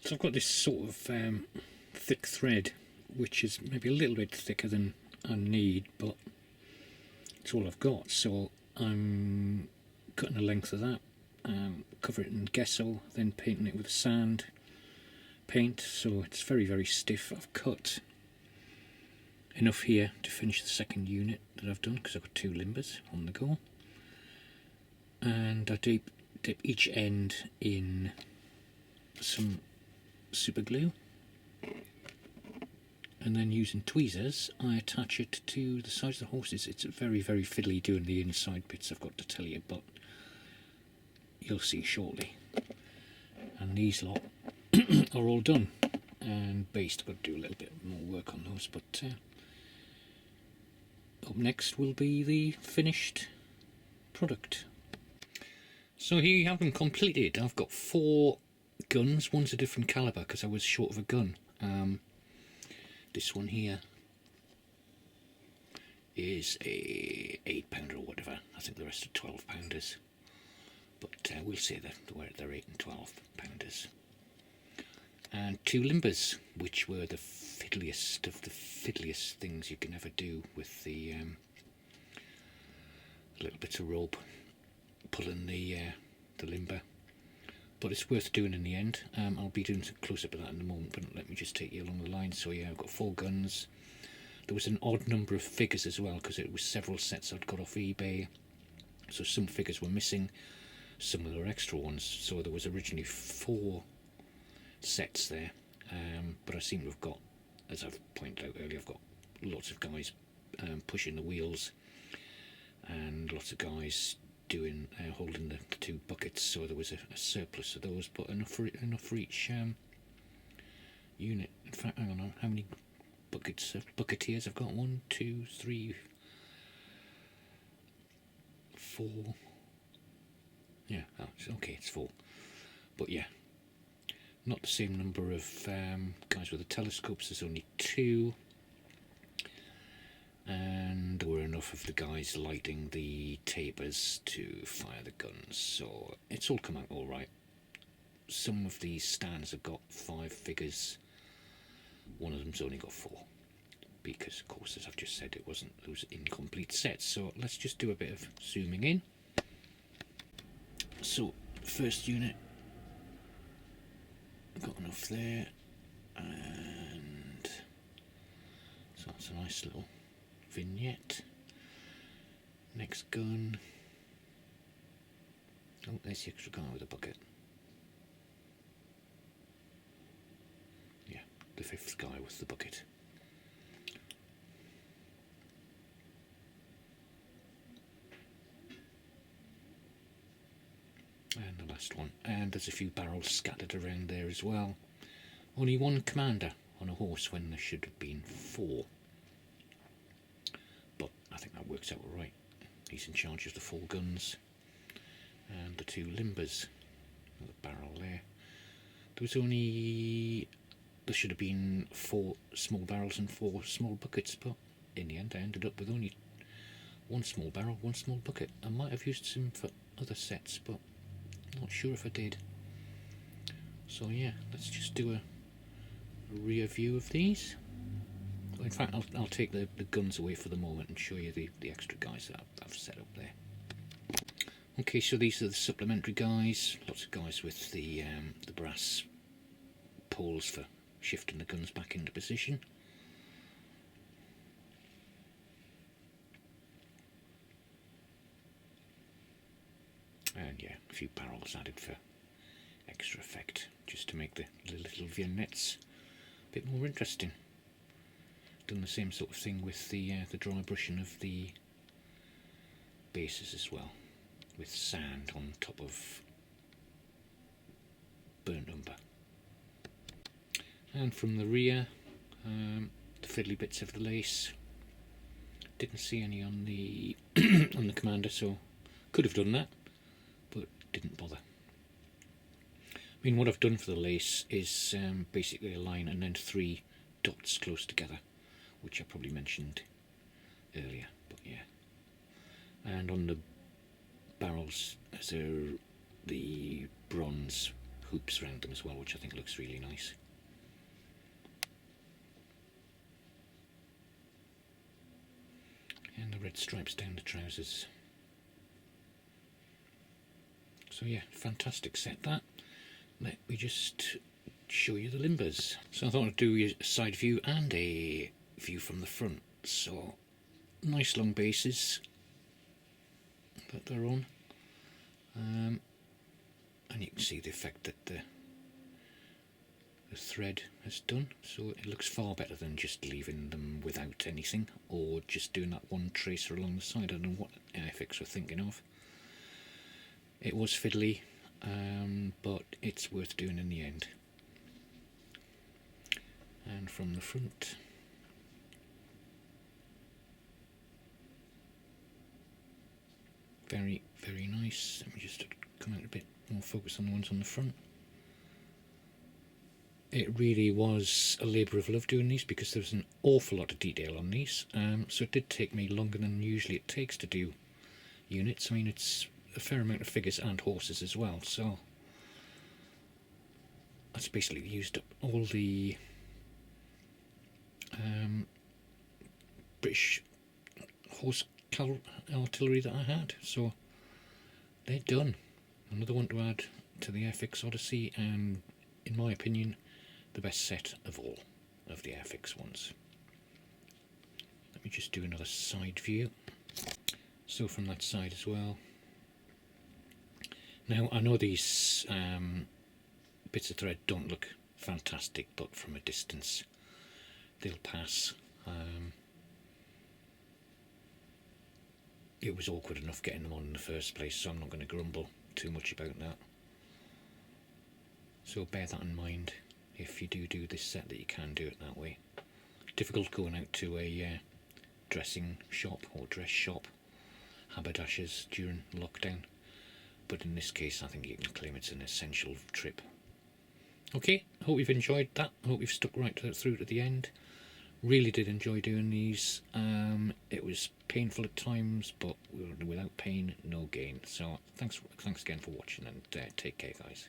So I've got this sort of thick thread, which is maybe a little bit thicker than I need, but it's all I've got. So I'm cutting the length of that, cover it in gesso, then painting it with sand paint, so it's very, very stiff. I've cut enough here to finish the second unit that I've done, because I've got 2 limbers on the go. And I dip each end in some super glue, and then using tweezers I attach it to the sides of the horses. It's very, very fiddly doing the inside bits, I've got to tell you, but you'll see shortly. And these lot are all done and based. I've got to do a little bit more work on those, but up next will be the finished product. So here you have them completed. I've got 4 guns. One's a different calibre because I was short of a gun. This one here is a 8-pounder or whatever. I think the rest are 12-pounders, but we'll say that they're 8 and 12-pounders. And 2 limbers, which were the fiddliest of the fiddliest things you can ever do with the little bits of rope pulling the limber. But it's worth doing in the end. I'll be doing some close-up of that in a moment, but let me just take you along the line. So yeah, I've got 4 guns. There was an odd number of figures as well, because it was several sets I'd got off eBay. So some figures were missing, some of them were extra ones. So there was originally 4 sets there, but I seem to have got, as I've pointed out earlier, I've got lots of guys pushing the wheels, and lots of guys doing holding the 2 buckets, so there was a surplus of those, but enough for each unit. In fact, I don't know how many bucketeers I've got. 1, 2, 3, 4. Yeah, oh, okay, it's 4. But yeah, not the same number of guys with the telescopes. There's only 2. And there were enough of the guys lighting the tapers to fire the guns, so it's all come out all right. Some of these stands have got 5 figures, one of them's only got 4, because of course, as I've just said, it was incomplete sets. So let's just do a bit of zooming in. So first unit, I've got enough there, and so that's a nice little vignette. Next gun. Oh, there's the extra guy with a bucket. Yeah, the 5th guy with the bucket. And the last one. And there's a few barrels scattered around there as well. Only 1 commander on a horse when there should have been 4. I think that works out all right. He's in charge of the 4 guns and the 2 limbers. The barrel there. There should have been 4 small barrels and 4 small buckets, but in the end I ended up with only 1 small barrel, 1 small bucket. I might have used some for other sets, but I'm not sure if I did. So yeah, let's just do a rear view of these. In fact, I'll take the guns away for the moment and show you the extra guys that I've set up there. Okay, so these are the supplementary guys. Lots of guys with the brass poles for shifting the guns back into position. And yeah, a few barrels added for extra effect, just to make the little vignettes a bit more interesting. Done the same sort of thing with the dry brushing of the bases as well, with sand on top of burnt umber. And from the rear, the fiddly bits of the lace. Didn't see any on the on the commander, so could have done that, but didn't bother. I mean, what I've done for the lace is basically a line and then 3 dots close together, which I probably mentioned earlier, but yeah. And on the barrels, as the bronze hoops around them as well, which I think looks really nice. And the red stripes down the trousers. So yeah, fantastic set that. Let me just show you the limbers. So I thought I'd do a side view and a view from the front. So nice long bases that they're on, and you can see the effect that the thread has done. So it looks far better than just leaving them without anything, or just doing that one tracer along the side. I don't know what Airfix were thinking of. It was fiddly, but it's worth doing in the end. And from the front, very, very nice. Let me just come out a bit more, focus on the ones on the front. It really was a labour of love doing these, because there's an awful lot of detail on these. So it did take me longer than usually it takes to do units. I mean, it's a fair amount of figures and horses as well, so that's basically used up all the British horse artillery that I had, so they're done. Another one to add to the Airfix Odyssey, and in my opinion the best set of all of the Airfix ones. Let me just do another side view. So from that side as well. Now I know these bits of thread don't look fantastic, but from a distance they'll pass. It was awkward enough getting them on in the first place, so I'm not going to grumble too much about that. So bear that in mind if you do this set, that you can do it that way. Difficult going out to a dressing shop or dress shop, haberdashers, during lockdown, but in this case I think you can claim it's an essential trip. Okay, hope you've enjoyed that. Hope you've stuck right through to the end. Really did enjoy doing these. It was painful at times, but without pain, no gain. So thanks again for watching, and take care, guys.